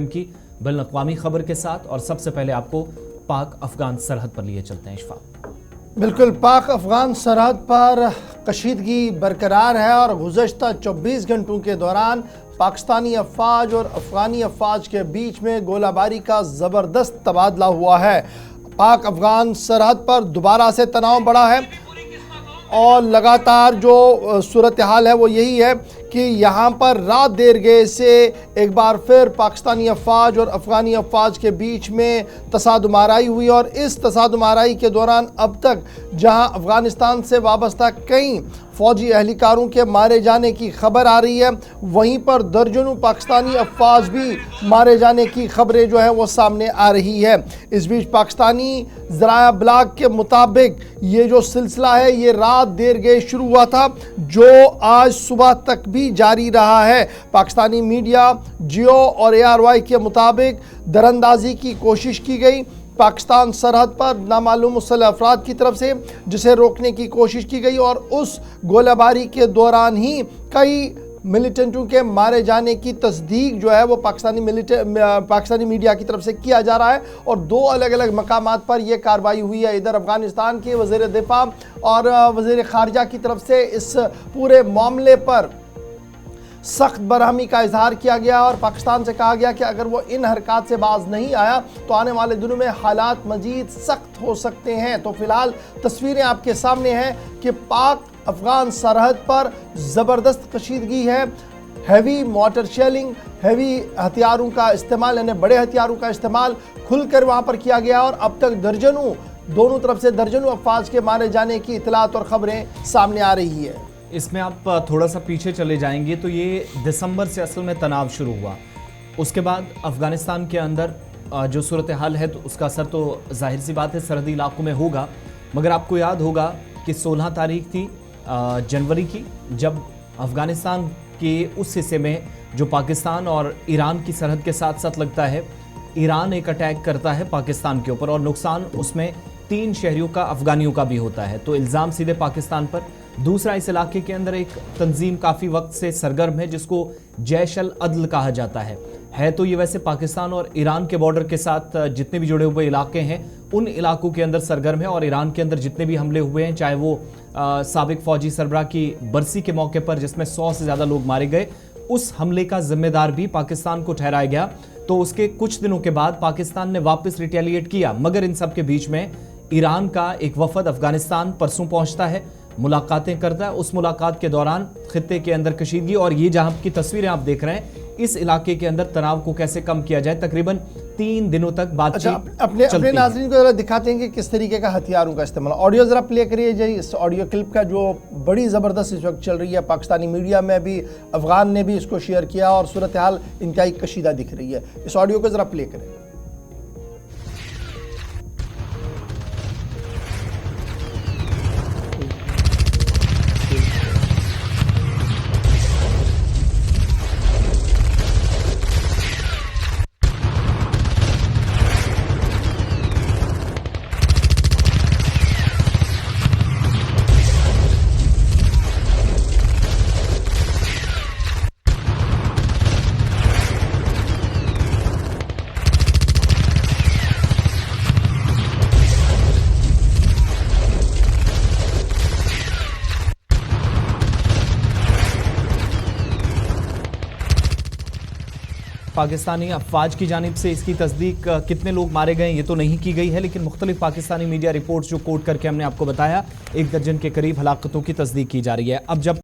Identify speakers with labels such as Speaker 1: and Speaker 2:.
Speaker 1: की बैनुल अक़वामी खबर के साथ। और सबसे पहले आपको पाक अफगान सरहद पर लिए चलते हैं इशफाक।
Speaker 2: बिल्कुल, पाक अफगान सरहद पर कशीदगी बरकरार है और गुज़श्ता 24 घंटों के दौरान पाकिस्तानी अफवाज और अफगानी अफवाज के बीच में गोलाबारी का ज़बरदस्त तबादला हुआ है। पाक अफगान सरहद पर दोबारा से तनाव बढ़ा है और लगातार जो सूरत हाल है वो यही है कि यहाँ पर रात देर गए से एक बार फिर पाकिस्तानी अफवाज और अफ़गानी अफवाज के बीच में तसादुम आराई हुई और इस तसादुम आराई के दौरान अब तक जहाँ अफ़गानिस्तान से वाबस्ता कई फ़ौजी अहलकारों के मारे जाने की खबर आ रही है, वहीं पर दर्जनों पाकिस्तानी अफवाज भी मारे जाने की खबरें जो है वो सामने आ रही है। इस बीच पाकिस्तानी ज़राया ब्लाग के मुताबिक ये जो सिलसिला है ये रात देर गए शुरू हुआ था, जो आज सुबह तक भी जारी रहा है। पाकिस्तानी मीडिया जियो और ARY के मुताबिक दरअंदाजी की कोशिश की गई पाकिस्तान सरहद पर नामालूम मुसल्लह अफराद की तरफ से, जिसे रोकने की कोशिश की गई और उस गोलाबारी के दौरान ही कई मिलिटेंटों के मारे जाने की तस्दीक जो है वो पाकिस्तानी मीडिया की तरफ से किया जा रहा है। और दो अलग अलग मकामात पर यह कार्रवाई हुई है। इधर अफगानिस्तान के वज़ीर दिफा और वज़ीर ख़ारिजा की तरफ से इस पूरे मामले पर सख्त बरहमी का इजहार किया गया और पाकिस्तान से कहा गया कि अगर वो इन हरकत से बाज नहीं आया तो आने वाले दिनों में हालात मजीद सख्त हो सकते हैं। तो फिलहाल तस्वीरें आपके सामने हैं कि पाक अफगान सरहद पर ज़बरदस्त कशीदगी है। हैवी मोटर शेलिंग, हैवी हथियारों का इस्तेमाल, यानी बड़े हथियारों का इस्तेमाल खुलकर वहाँ पर किया गया और अब तक दोनों तरफ से दर्जनों अफवाज के मारे जाने की इतलात और ख़बरें सामने आ रही है।
Speaker 1: इसमें आप थोड़ा सा पीछे चले जाएंगे तो ये दिसंबर से असल में तनाव शुरू हुआ। उसके बाद अफ़गानिस्तान के अंदर जो सूरत हाल है तो उसका असर तो जाहिर सी बात है सरहदी इलाकों में होगा। मगर आपको याद होगा कि 16 तारीख थी जनवरी की, जब अफ़गानिस्तान के उस हिस्से में जो पाकिस्तान और ईरान की सरहद के साथ साथ लगता है, ईरान एक अटैक करता है पाकिस्तान के ऊपर और नुकसान उसमें 3 शहरियों का, अफ़गानियों का भी होता है। तो इल्ज़ाम सीधे पाकिस्तान पर। दूसरा, इस इलाके के अंदर एक तंजीम काफ़ी वक्त से सरगर्म है जिसको जैश अल अदल कहा जाता है तो ये वैसे पाकिस्तान और ईरान के बॉर्डर के साथ जितने भी जुड़े हुए इलाके हैं उन इलाकों के अंदर सरगर्म है। और ईरान के अंदर जितने भी हमले हुए हैं, चाहे वो साबिक फौजी सरबराह की बरसी के मौके पर जिसमें 100 से ज़्यादा लोग मारे गए, उस हमले का जिम्मेदार भी पाकिस्तान को ठहराया गया। तो उसके कुछ दिनों के बाद पाकिस्तान ने वापस रिटेलिएट किया। मगर इन सब के बीच में ईरान का एक वफद अफगानिस्तान परसों पहुंचता है, मुलाकातें करता है। उस मुलाकात के दौरान खित्ते के अंदर कशीदगी और ये जहां की तस्वीरें आप देख रहे हैं, इस इलाके के अंदर तनाव को कैसे कम किया जाए, तकरीबन 3 दिनों तक बातचीत
Speaker 2: अपने नाज़रीन को जरा दिखाते हैं कि किस तरीके का हथियारों का इस्तेमाल। ऑडियो जरा प्ले करिए जी, इस ऑडियो क्लिप का जो बड़ी ज़बरदस्त इस वक्त चल रही है। पाकिस्तानी मीडिया में भी, अफगान ने भी इसको शेयर किया और सूरत हाल इंतहाई कशीदा दिख रही है। इस ऑडियो को जरा प्ले करें।
Speaker 1: पाकिस्तानी अफवाज की जानिब से इसकी तस्दीक कितने लोग मारे गए ये तो नहीं की गई है, लेकिन मुख्तलिफ पाकिस्तानी मीडिया रिपोर्ट्स जो कोट करके हमने आपको बताया 1 दर्जन के करीब हलाकतों की तस्दीक की जा रही है। अब जब